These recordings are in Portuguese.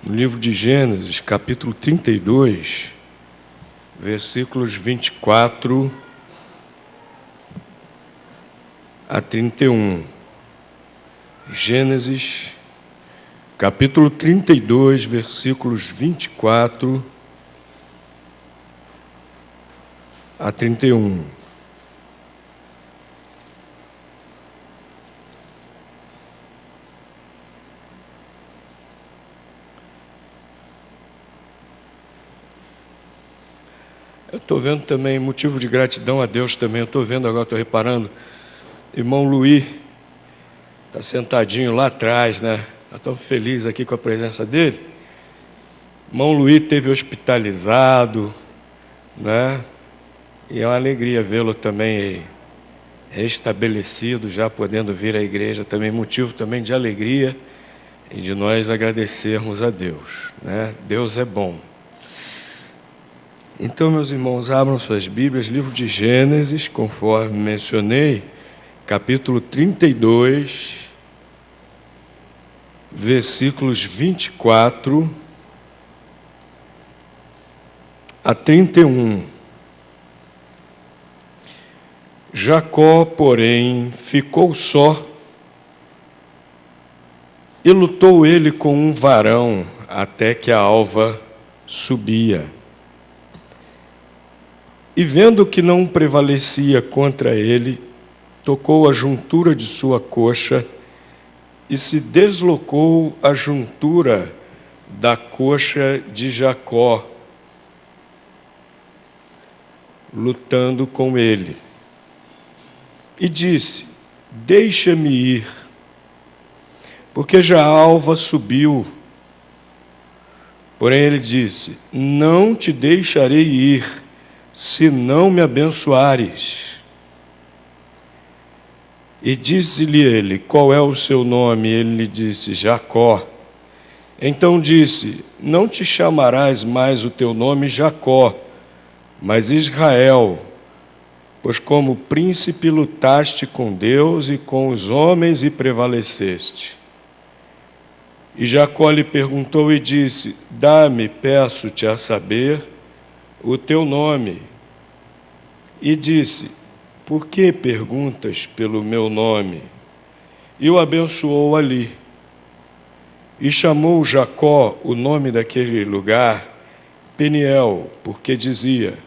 no livro de Gênesis, capítulo 32, versículos 24 a 31. Gênesis, capítulo 32, versículos 24 a 31. Eu estou vendo também, motivo de gratidão a Deus também, eu estou vendo agora, estou reparando, irmão Luiz está sentadinho lá atrás, né? Nós estamos felizes aqui com a presença dele. Irmão Luiz esteve hospitalizado, né? E é uma alegria vê-lo também restabelecido, já podendo vir à igreja, também motivo também de alegria e de nós agradecermos a Deus, né? Deus é bom. Então, meus irmãos, abram suas Bíblias, livro de Gênesis, conforme mencionei, capítulo 32, versículos 24 a 31. Jacó, porém, ficou só, e lutou ele com um varão até que a alva subia. E vendo que não prevalecia contra ele, tocou a juntura de sua coxa e se deslocou a juntura da coxa de Jacó, lutando com ele. E disse: deixa-me ir, porque já a alva subiu. Porém ele disse: não te deixarei ir, se não me abençoares. E disse-lhe ele: qual é o seu nome? Ele lhe disse: Jacó. Então disse: não te chamarás mais o teu nome Jacó, mas Israel, pois como príncipe lutaste com Deus e com os homens e prevaleceste. E Jacó lhe perguntou e disse: dá-me, peço-te, a saber o teu nome. E disse: por que perguntas pelo meu nome? E o abençoou ali. E chamou Jacó o nome daquele lugar Peniel, porque dizia: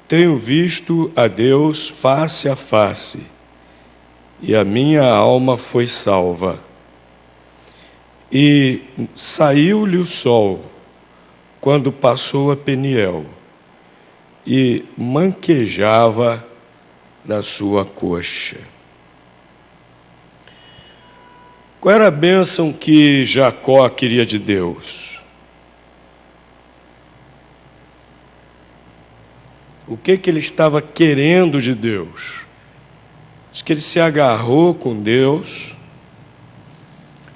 tenho visto a Deus face a face, e a minha alma foi salva. E saiu-lhe o sol quando passou a Peniel, e manquejava da sua coxa. Qual era a bênção que Jacó queria de Deus? O que ele estava querendo de Deus? Diz que ele se agarrou com Deus.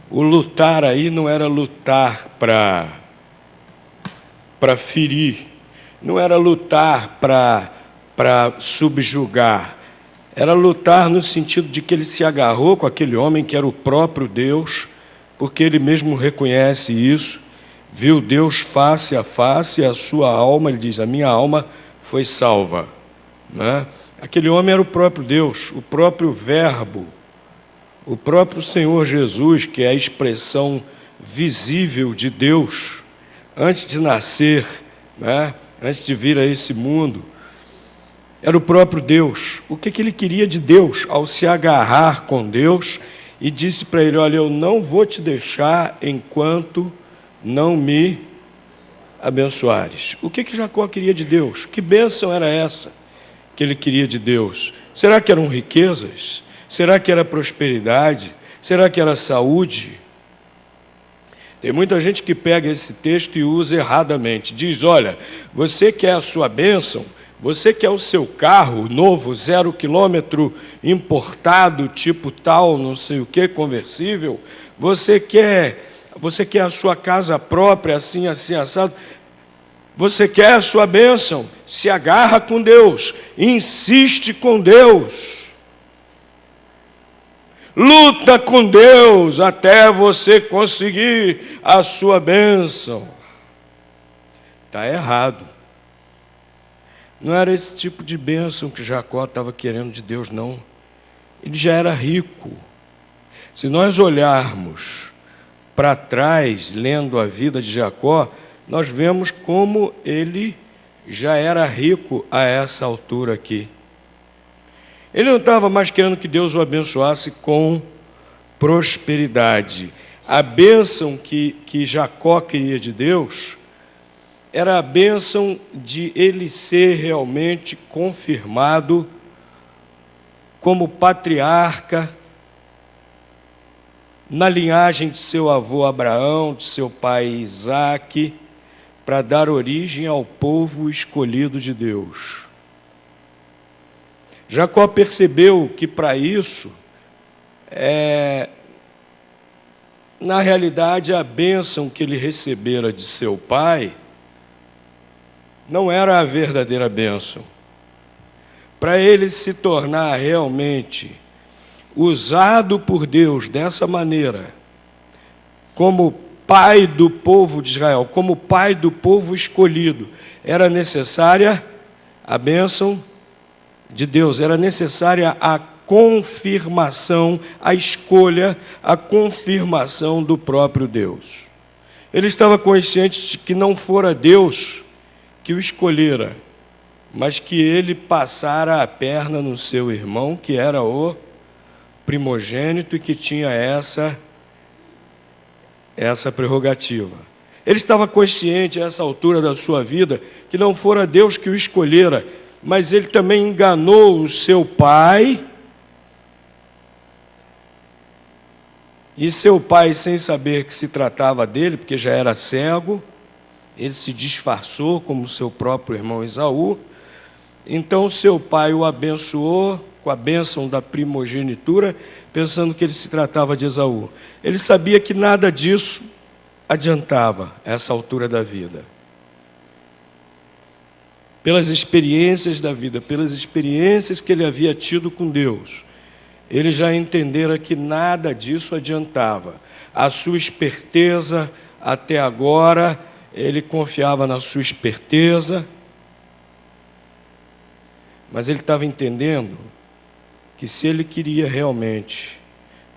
O lutar aí não era lutar para ferir, não era lutar para subjugar, era lutar no sentido de que ele se agarrou com aquele homem que era o próprio Deus, porque ele mesmo reconhece isso, viu Deus face a face, e a sua alma, ele diz, a minha alma foi salva, né? Aquele homem era o próprio Deus, o próprio Verbo, o próprio Senhor Jesus, que é a expressão visível de Deus, antes de nascer, né? Antes de vir a esse mundo, era o próprio Deus. O que ele queria de Deus ao se agarrar com Deus e disse para ele: olha, eu não vou te deixar enquanto não me abençoares. O que Jacó queria de Deus? Que bênção era essa que ele queria de Deus? Será que eram riquezas? Será que era prosperidade? Será que era saúde? Tem muita gente que pega esse texto e usa erradamente. Diz: olha, você quer a sua bênção, você quer o seu carro novo, 0 quilômetro, importado, tipo tal, não sei o que, conversível, você quer a sua casa própria, assim, assim, assado, você quer a sua bênção, se agarra com Deus, insiste com Deus. Luta com Deus até você conseguir a sua bênção. Está errado. Não era esse tipo de bênção que Jacó estava querendo de Deus, não. Ele já era rico. Se nós olharmos para trás, lendo a vida de Jacó, nós vemos como ele já era rico a essa altura aqui. Ele não estava mais querendo que Deus o abençoasse com prosperidade. A bênção que Jacó queria de Deus era a bênção de ele ser realmente confirmado como patriarca na linhagem de seu avô Abraão, de seu pai Isaque, para dar origem ao povo escolhido de Deus. Jacó percebeu que para isso, na realidade, a bênção que ele recebera de seu pai não era a verdadeira bênção. Para ele se tornar realmente usado por Deus dessa maneira, como pai do povo de Israel, como pai do povo escolhido, era necessária a bênção de Deus, era necessária a confirmação, a escolha, a confirmação do próprio Deus. Ele estava consciente de que não fora Deus que o escolhera, mas que ele passara a perna no seu irmão, que era o primogênito e que tinha essa prerrogativa. Ele estava consciente a essa altura da sua vida que não fora Deus que o escolhera, mas ele também enganou o seu pai, e seu pai, sem saber que se tratava dele, porque já era cego, ele se disfarçou como seu próprio irmão Esaú. Então seu pai o abençoou com a bênção da primogenitura, pensando que ele se tratava de Esaú. Ele sabia que nada disso adiantava a essa altura da vida. Pelas experiências da vida, pelas experiências que ele havia tido com Deus, ele já entendera que nada disso adiantava. A sua esperteza, até agora, ele confiava na sua esperteza, mas ele estava entendendo que se ele queria realmente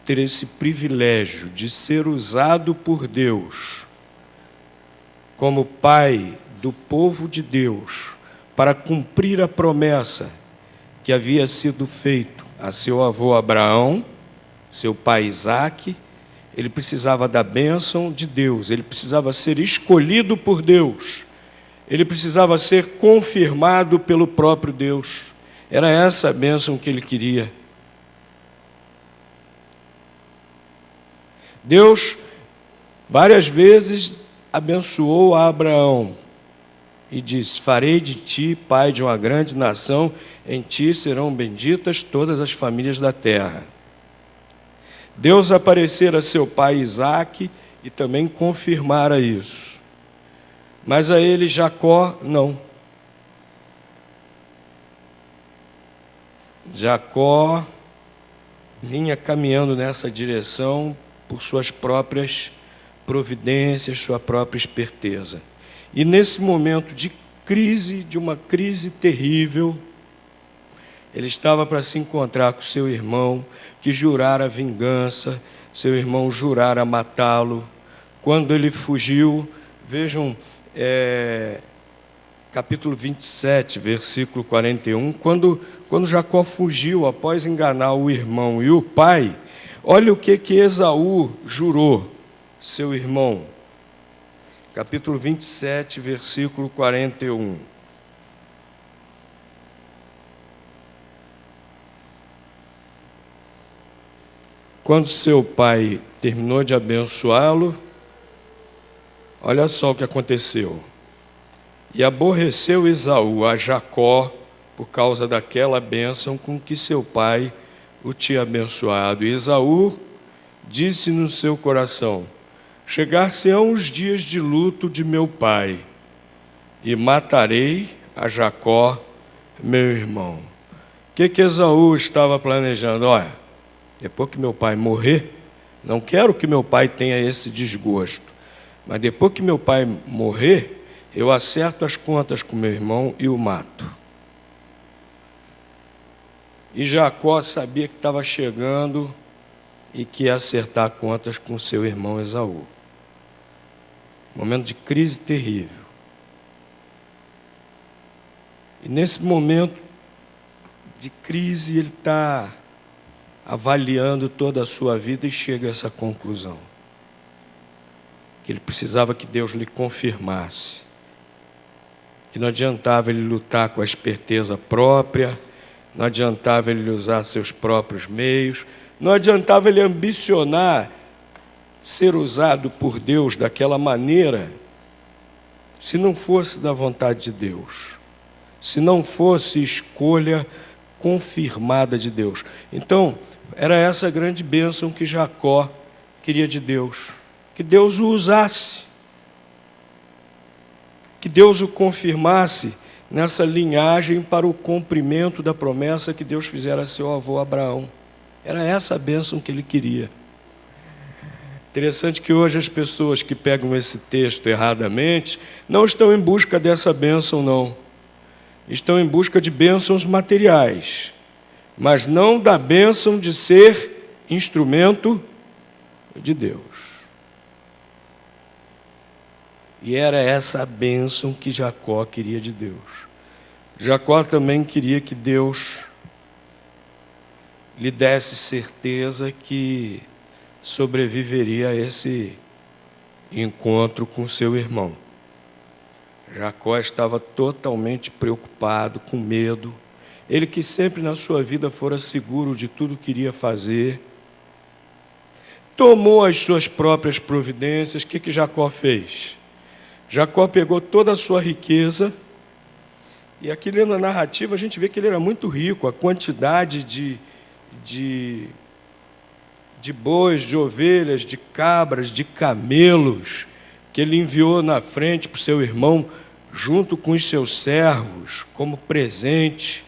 ter esse privilégio de ser usado por Deus como pai do povo de Deus, para cumprir a promessa que havia sido feita a seu avô Abraão, seu pai Isaque, ele precisava da bênção de Deus, ele precisava ser escolhido por Deus, ele precisava ser confirmado pelo próprio Deus. Era essa a bênção que ele queria. Deus, várias vezes, abençoou a Abraão e disse: farei de ti pai de uma grande nação, em ti serão benditas todas as famílias da terra. Deus aparecera a seu pai Isaque e também confirmara isso. Mas a ele, Jacó, não. Jacó vinha caminhando nessa direção por suas próprias providências, sua própria esperteza. E nesse momento de crise, de uma crise terrível, ele estava para se encontrar com seu irmão, que jurara vingança, seu irmão jurara matá-lo. Quando ele fugiu, vejam, capítulo 27, versículo 41, quando Jacó fugiu após enganar o irmão e o pai, olha o que Esaú jurou, seu irmão. Capítulo 27, versículo 41. Quando seu pai terminou de abençoá-lo, olha só o que aconteceu. E aborreceu Esaú a Jacó por causa daquela bênção com que seu pai o tinha abençoado. E Esaú disse no seu coração: chegar-se-ão os dias de luto de meu pai, e matarei a Jacó, meu irmão. O que Esaú estava planejando? Olha, depois que meu pai morrer, não quero que meu pai tenha esse desgosto, mas depois que meu pai morrer, eu acerto as contas com meu irmão e o mato. E Jacó sabia que estava chegando e que ia acertar contas com seu irmão Esaú. Momento de crise terrível. E nesse momento de crise, ele está avaliando toda a sua vida e chega a essa conclusão: que ele precisava que Deus lhe confirmasse, que não adiantava ele lutar com a esperteza própria, não adiantava ele usar seus próprios meios, não adiantava ele ambicionar ser usado por Deus daquela maneira, se não fosse da vontade de Deus, se não fosse escolha confirmada de Deus. Então, era essa grande bênção que Jacó queria de Deus, que Deus o usasse, que Deus o confirmasse nessa linhagem para o cumprimento da promessa que Deus fizera a seu avô Abraão. Era essa a bênção que ele queria. Interessante que hoje as pessoas que pegam esse texto erradamente não estão em busca dessa bênção, não. Estão em busca de bênçãos materiais, mas não da bênção de ser instrumento de Deus. E era essa a bênção que Jacó queria de Deus. Jacó também queria que Deus lhe desse certeza que sobreviveria a esse encontro com seu irmão. Jacó estava totalmente preocupado, com medo. Ele que sempre na sua vida fora seguro de tudo que iria fazer, tomou as suas próprias providências. O que Jacó fez? Jacó pegou toda a sua riqueza, e aqui lendo a narrativa a gente vê que ele era muito rico, a quantidade de bois, de ovelhas, de cabras, de camelos, que ele enviou na frente para o seu irmão, junto com os seus servos, como presente,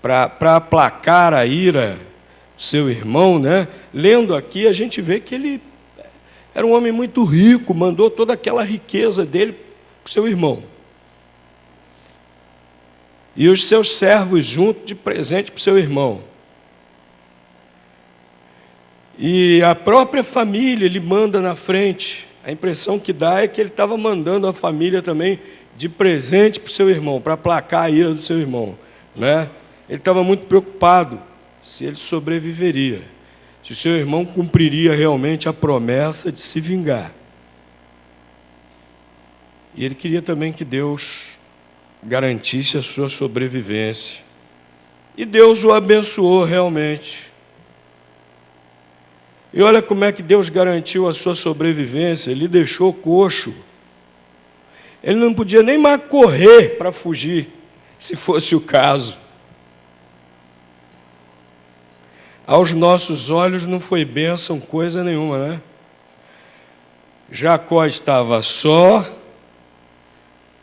para aplacar a ira do seu irmão, né? Lendo aqui, a gente vê que ele era um homem muito rico, mandou toda aquela riqueza dele para o seu irmão. E os seus servos junto de presente para o seu irmão. E a própria família ele manda na frente. A impressão que dá é que ele estava mandando a família também de presente para o seu irmão, para aplacar a ira do seu irmão, né? Ele estava muito preocupado se ele sobreviveria, se o seu irmão cumpriria realmente a promessa de se vingar. E ele queria também que Deus garantisse a sua sobrevivência. E Deus o abençoou realmente. E olha como é que Deus garantiu a sua sobrevivência. Ele deixou coxo. Ele não podia nem mais correr para fugir, se fosse o caso. Aos nossos olhos não foi bênção coisa nenhuma, né? Jacó estava só,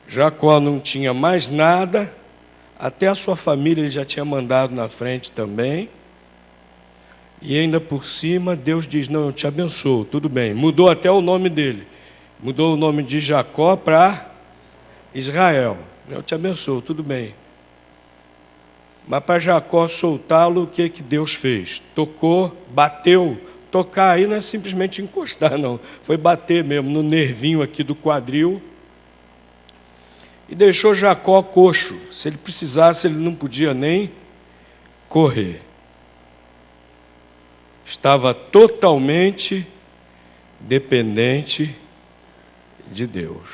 Jacó não tinha mais nada, até a sua família ele já tinha mandado na frente também. E ainda por cima, Deus diz, não, eu te abençoo, tudo bem. Mudou até o nome dele. Mudou o nome de Jacó para Israel. Eu te abençoo, tudo bem. Mas para Jacó soltá-lo, o que Deus fez? Tocou, bateu. Tocar aí não é simplesmente encostar, não. Foi bater mesmo no nervinho aqui do quadril. E deixou Jacó coxo. Se ele precisasse, ele não podia nem correr. Estava totalmente dependente de Deus.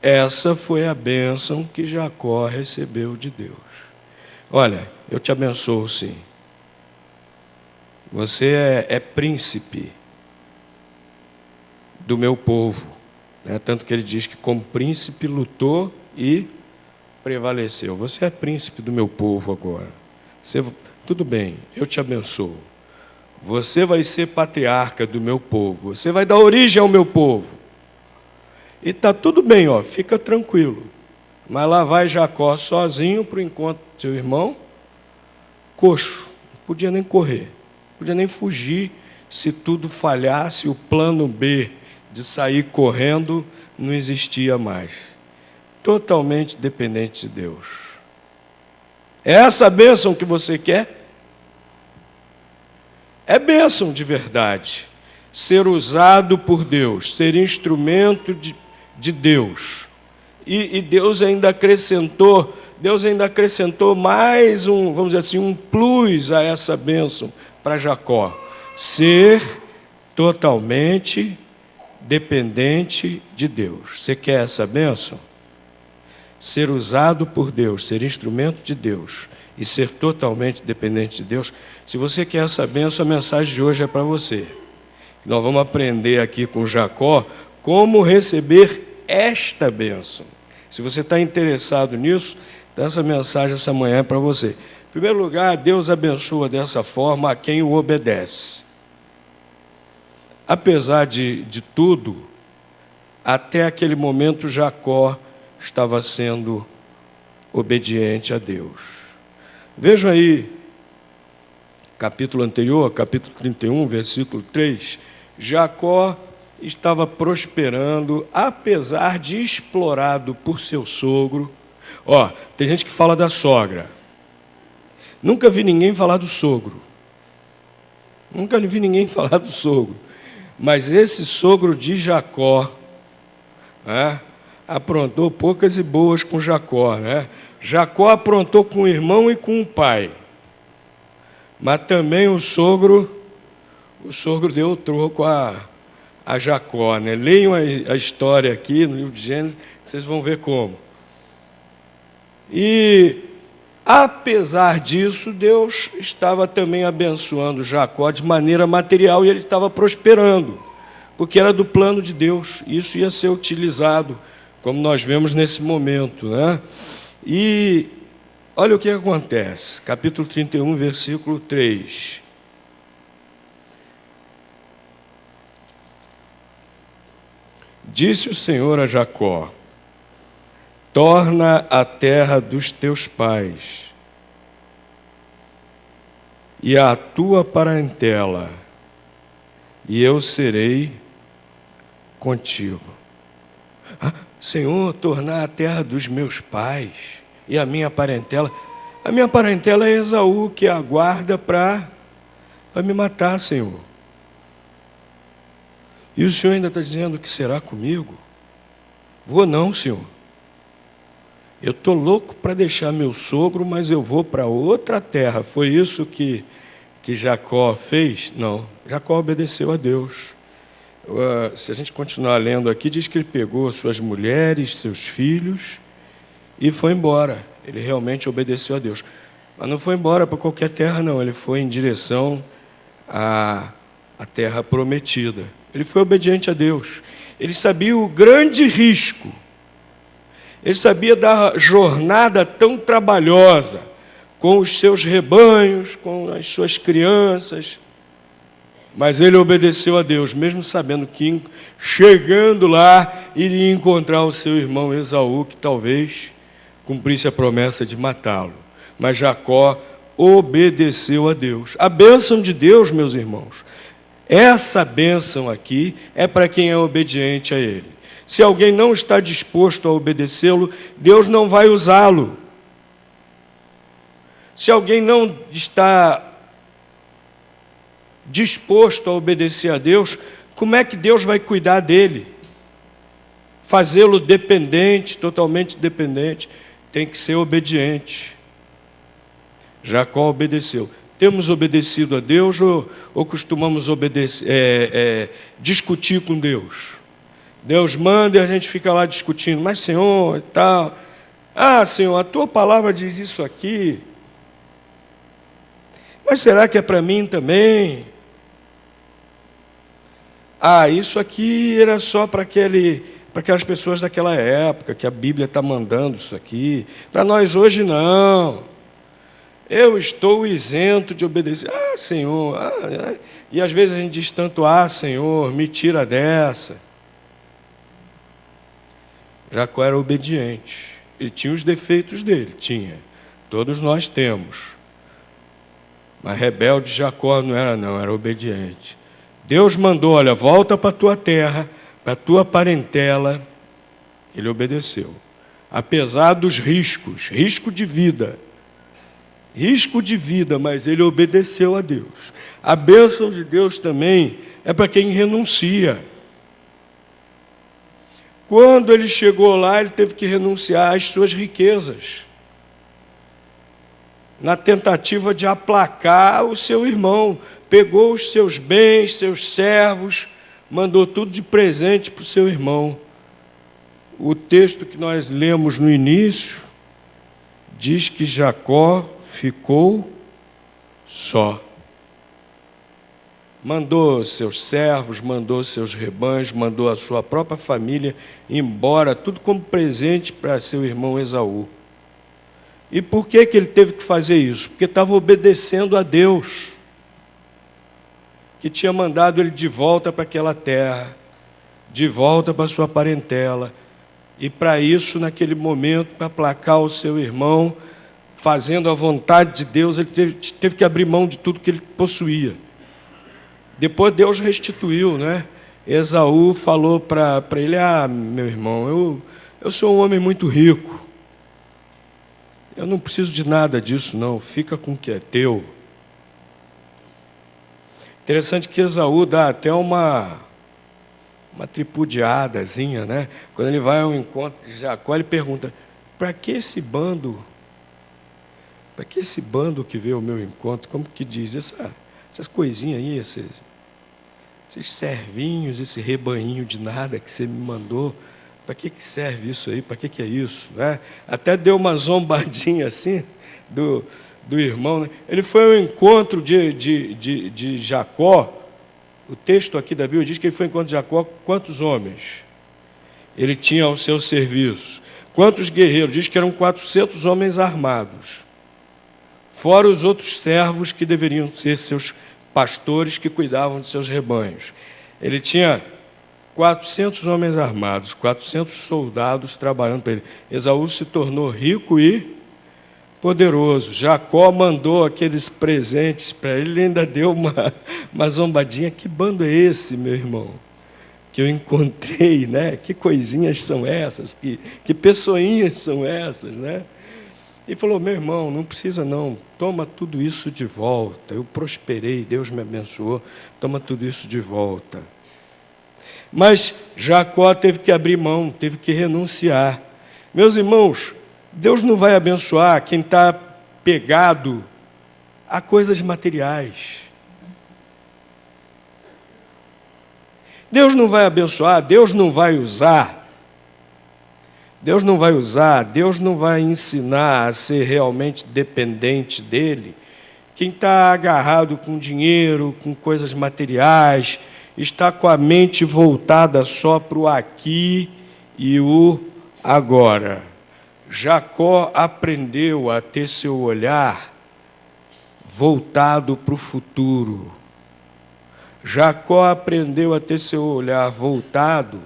Essa foi a bênção que Jacó recebeu de Deus. Olha, eu te abençoo sim. Você é príncipe do meu povo, né? Tanto que ele diz que como príncipe lutou e prevaleceu. Você é príncipe do meu povo agora. Tudo bem, eu te abençoo. Você vai ser patriarca do meu povo. Você vai dar origem ao meu povo. E está tudo bem, ó, fica tranquilo. Mas lá vai Jacó sozinho para o encontro do seu irmão. coxo, não podia nem correr, não podia nem fugir. Se tudo falhasse, o plano B de sair correndo não existia mais. Totalmente dependente de Deus. É essa a bênção que você quer? É bênção de verdade. Ser usado por Deus, ser instrumento de Deus. E Deus ainda acrescentou mais um, vamos dizer assim, um plus a essa bênção para Jacó. Ser totalmente dependente de Deus. Você quer essa bênção? Ser usado por Deus, ser instrumento de Deus e ser totalmente dependente de Deus. Se você quer essa bênção, a mensagem de hoje é para você. Nós vamos aprender aqui com Jacó como receber esta bênção. Se você está interessado nisso, então essa mensagem essa manhã é para você. Em primeiro lugar, Deus abençoa dessa forma a quem o obedece. Apesar de tudo, até aquele momento Jacó estava sendo obediente a Deus. Vejam aí, capítulo anterior, capítulo 31, versículo 3, Jacó estava prosperando, apesar de explorado por seu sogro. Tem gente que fala da sogra. Nunca vi ninguém falar do sogro. Nunca vi ninguém falar do sogro. Mas esse sogro de Jacó, aprontou poucas e boas com Jacó, né? Jacó aprontou com o irmão e com o pai. Mas também o sogro deu o troco a Jacó, né? Leiam a história aqui no livro de Gênesis, vocês vão ver como. E, apesar disso, Deus estava também abençoando Jacó de maneira material e ele estava prosperando, porque era do plano de Deus. Isso ia ser utilizado, como nós vemos nesse momento, né? E olha o que acontece, capítulo 31, versículo 3. Disse o Senhor a Jacó: torna a terra dos teus pais e a tua parentela, e eu serei contigo. Senhor, tornar a terra dos meus pais e a minha parentela. A minha parentela é Esaú, que aguarda para me matar, Senhor. E o Senhor ainda está dizendo que será comigo? Vou não, Senhor. Eu estou louco para deixar meu sogro, mas eu vou para outra terra. Foi isso que Jacó fez? Não, Jacó obedeceu a Deus. Se a gente continuar lendo aqui, diz que ele pegou suas mulheres, seus filhos e foi embora. Ele realmente obedeceu a Deus. Mas não foi embora para qualquer terra, não. Ele foi em direção à terra prometida. Ele foi obediente a Deus. Ele sabia o grande risco. Ele sabia da jornada tão trabalhosa, com os seus rebanhos, com as suas crianças. Mas ele obedeceu a Deus, mesmo sabendo que, chegando lá, iria encontrar o seu irmão Esaú, que talvez cumprisse a promessa de matá-lo. Mas Jacó obedeceu a Deus. A bênção de Deus, meus irmãos, essa bênção aqui é para quem é obediente a Ele. Se alguém não está disposto a obedecê-lo, Deus não vai usá-lo. Se alguém não está disposto a obedecer a Deus, como é que Deus vai cuidar dele? Fazê-lo dependente, totalmente dependente, tem que ser obediente. Jacó obedeceu. Temos obedecido a Deus ou costumamos discutir com Deus? Deus manda e a gente fica lá discutindo, mas Senhor e tal. Senhor, a tua palavra diz isso aqui. Mas será que é para mim também? Isso aqui era só para aquelas pessoas daquela época, que a Bíblia está mandando isso aqui. Para nós hoje, não. Eu estou isento de obedecer. Senhor. E às vezes a gente diz tanto, Senhor, me tira dessa. Jacó era obediente. Ele tinha os defeitos dele, tinha. Todos nós temos. Mas rebelde Jacó não era, não, era obediente. Deus mandou, olha, volta para a tua terra, para a tua parentela. Ele obedeceu. Apesar dos riscos, risco de vida, mas ele obedeceu a Deus. A bênção de Deus também é para quem renuncia. Quando ele chegou lá, ele teve que renunciar às suas riquezas, na tentativa de aplacar o seu irmão. Pegou os seus bens, seus servos, mandou tudo de presente para o seu irmão. O texto que nós lemos no início diz que Jacó ficou só. Mandou seus servos, mandou seus rebanhos, mandou a sua própria família embora, tudo como presente para seu irmão Esaú. E por que ele teve que fazer isso? Porque estava obedecendo a Deus, que tinha mandado ele de volta para aquela terra, de volta para sua parentela. E para isso, naquele momento, para aplacar o seu irmão, fazendo a vontade de Deus, ele teve que abrir mão de tudo que ele possuía. Depois Deus restituiu, né? Esaú falou para ele, meu irmão, eu sou um homem muito rico. Eu não preciso de nada disso, não. Fica com o que é teu. Interessante que Esaú dá até uma tripudiadazinha, né? Quando ele vai ao encontro de Jacó, ele pergunta, para que esse bando? Para que esse bando que veio ao meu encontro? Como que diz? Essas coisinhas aí, esses servinhos, esse rebanhinho de nada que você me mandou, para que serve isso aí? Para que é isso? Né? Até deu uma zombadinha assim do irmão. Né? Ele foi ao encontro de Jacó. O texto aqui da Bíblia diz que ele foi ao encontro de Jacó. Quantos homens ele tinha ao seu serviço? Quantos guerreiros? Diz que eram 400 homens armados, fora os outros servos que deveriam ser seus pastores que cuidavam de seus rebanhos. Ele tinha 400 homens armados, 400 soldados trabalhando para ele. Esaú se tornou rico e poderoso. Jacó mandou aqueles presentes para ele, ele ainda deu uma zombadinha. Que bando é esse, meu irmão, que eu encontrei, né? Que coisinhas são essas? Que pessoinhas são essas, né? E falou, meu irmão, não precisa não, toma tudo isso de volta. Eu prosperei, Deus me abençoou, toma tudo isso de volta. Mas Jacó teve que abrir mão, teve que renunciar. Meus irmãos, Deus não vai abençoar quem está pegado a coisas materiais. Deus não vai abençoar, Deus não vai usar, Deus não vai ensinar a ser realmente dependente dEle. Quem está agarrado com dinheiro, com coisas materiais, está com a mente voltada só para o aqui e o agora. Jacó aprendeu a ter seu olhar voltado para o futuro. Jacó aprendeu a ter seu olhar voltado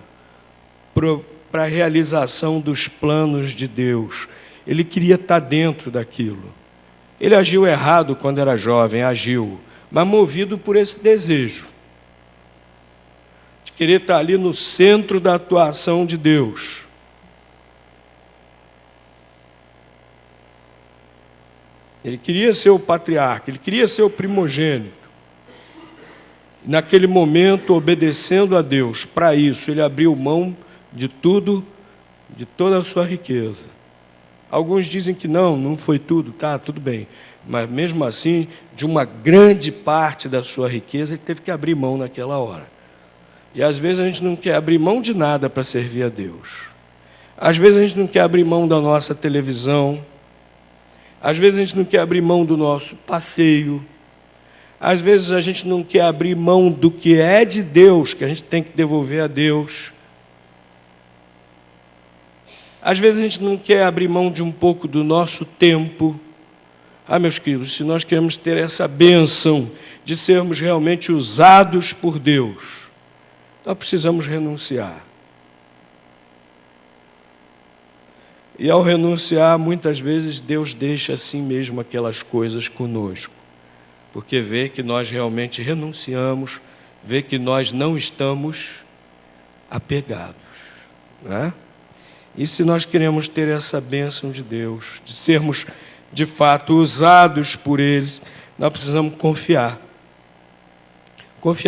para a realização dos planos de Deus. Ele queria estar dentro daquilo. Ele agiu errado quando era jovem, mas movido por esse desejo de querer estar ali no centro da atuação de Deus. Ele queria ser o patriarca, ele queria ser o primogênito. Naquele momento, obedecendo a Deus, para isso, ele abriu mão de tudo, de toda a sua riqueza. Alguns dizem que não foi tudo, tá, tudo bem. Mas mesmo assim, de uma grande parte da sua riqueza, ele teve que abrir mão naquela hora. E às vezes a gente não quer abrir mão de nada para servir a Deus. Às vezes a gente não quer abrir mão da nossa televisão. Às vezes a gente não quer abrir mão do nosso passeio. Às vezes a gente não quer abrir mão do que é de Deus, que a gente tem que devolver a Deus. Às vezes a gente não quer abrir mão de um pouco do nosso tempo. Meus queridos, se nós queremos ter essa bênção de sermos realmente usados por Deus, nós precisamos renunciar. E ao renunciar, muitas vezes Deus deixa assim mesmo aquelas coisas conosco. porque vê que nós realmente renunciamos, vê que nós não estamos apegados, né? E se nós queremos ter essa bênção de Deus, de sermos de fato usados por eles, nós precisamos confiar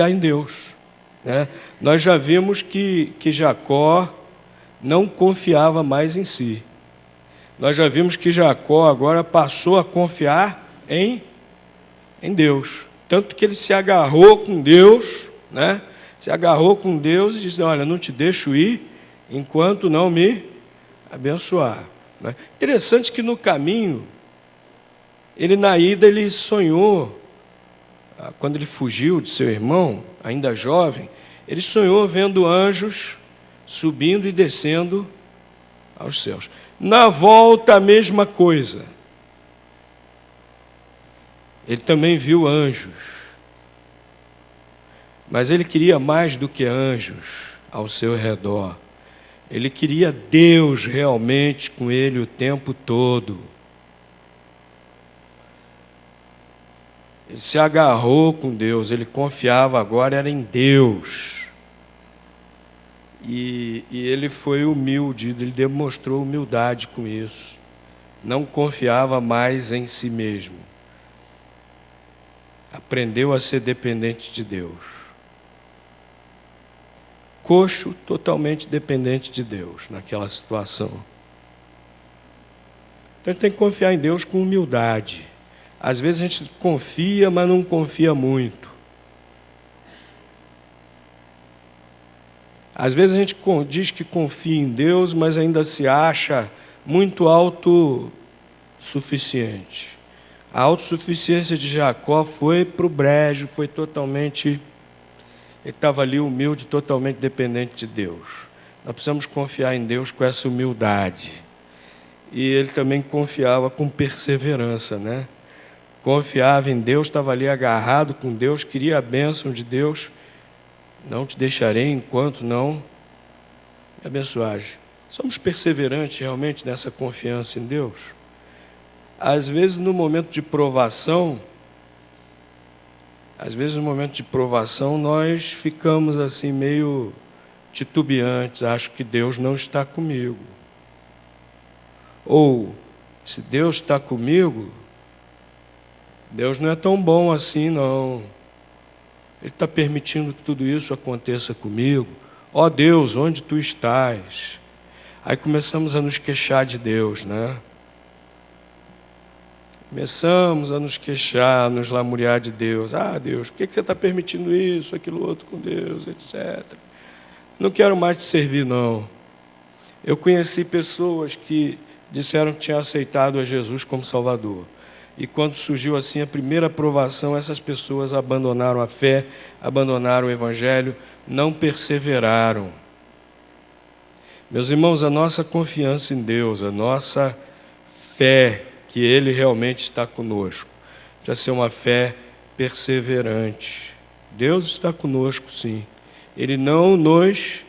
em Deus, né? Nós já vimos que Jacó não confiava mais em si. Nós já vimos que Jacó agora passou a confiar em Deus. Tanto que ele se agarrou com Deus, né? Se agarrou com Deus e disse: olha, não te deixo ir enquanto não me abençoar, né? Interessante que no caminho, na ida, ele sonhou, quando ele fugiu de seu irmão, ainda jovem, ele sonhou vendo anjos subindo e descendo aos céus. Na volta, a mesma coisa. Ele também viu anjos. Mas ele queria mais do que anjos ao seu redor. Ele queria Deus realmente com ele o tempo todo. Ele se agarrou com Deus, ele confiava agora era em Deus. E ele foi humilde, ele demonstrou humildade com isso. Não confiava mais em si mesmo. Aprendeu a ser dependente de Deus. Coxo, totalmente dependente de Deus naquela situação. Então a gente tem que confiar em Deus com humildade. Às vezes a gente confia, mas não confia muito. Às vezes a gente diz que confia em Deus, mas ainda se acha muito autossuficiente. A autossuficiência de Jacó foi para o brejo, foi totalmente... Ele estava ali humilde, totalmente dependente de Deus. Nós precisamos confiar em Deus com essa humildade. E ele também confiava com perseverança, né? Confiava em Deus, estava ali agarrado com Deus, queria a bênção de Deus. Não te deixarei enquanto não me abençoares. Somos perseverantes realmente nessa confiança em Deus? Às vezes no momento de provação, nós ficamos assim meio titubeantes, acho que Deus não está comigo. Ou, se Deus está comigo, Deus não é tão bom assim, não. Ele está permitindo que tudo isso aconteça comigo. Ó Deus, onde tu estás? Aí começamos a nos queixar de Deus, né? Começamos a nos queixar, a nos lamuriar de Deus. Ah, Deus, por que você está permitindo isso, aquilo outro com Deus, etc. Não quero mais te servir, não. Eu conheci pessoas que disseram que tinham aceitado a Jesus como Salvador. E quando surgiu assim a primeira provação, essas pessoas abandonaram a fé, abandonaram o Evangelho, não perseveraram. Meus irmãos, a nossa confiança em Deus, a nossa fé, que Ele realmente está conosco, precisa ser uma fé perseverante. Deus está conosco, sim. Ele não nos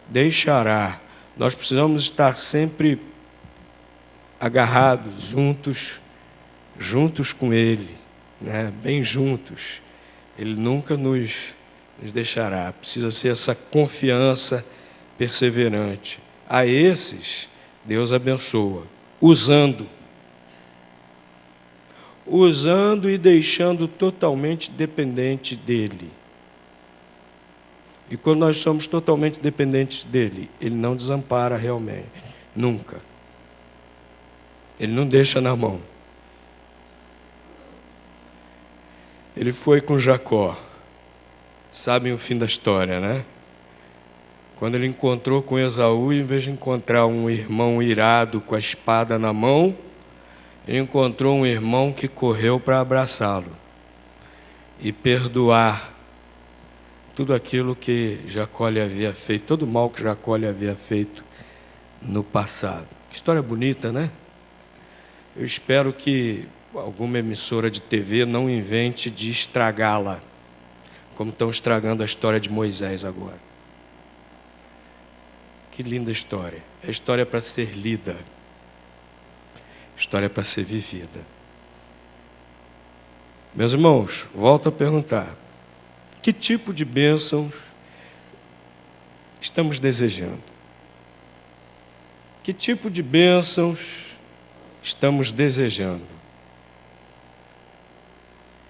deixará. Nós precisamos estar sempre agarrados, juntos com Ele, né? Bem juntos. Ele nunca nos deixará. Precisa ser essa confiança perseverante. A esses, Deus abençoa, usando e deixando totalmente dependente dEle. E quando nós somos totalmente dependentes dEle, Ele não desampara realmente, nunca. Ele não deixa na mão. Ele foi com Jacó. Sabem o fim da história, né? Quando ele encontrou com Esaú, em vez de encontrar um irmão irado com a espada na mão, ele encontrou um irmão que correu para abraçá-lo e perdoar tudo aquilo que Jacó lhe havia feito, todo o mal que Jacó lhe havia feito no passado. Que história bonita, né? Eu espero que alguma emissora de TV não invente de estragá-la, como estão estragando a história de Moisés agora. Que linda história. É história para ser lida. História para ser vivida. Meus irmãos, volto a perguntar: que tipo de bênçãos estamos desejando? Que tipo de bênçãos estamos desejando?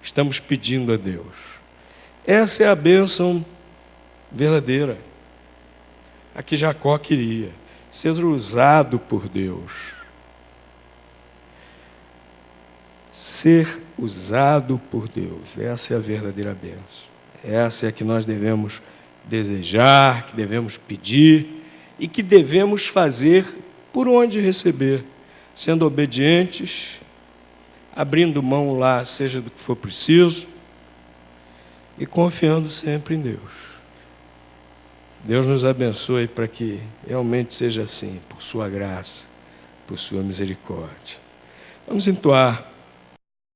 Estamos pedindo a Deus. Essa é a bênção verdadeira, a que Jacó queria, ser usado por Deus. Ser usado por Deus, essa é a verdadeira bênção. Essa é a que nós devemos desejar, que devemos pedir e que devemos fazer por onde receber, sendo obedientes, abrindo mão lá, seja do que for preciso, e confiando sempre em Deus. Deus nos abençoe para que realmente seja assim, por sua graça, por sua misericórdia. Vamos entoar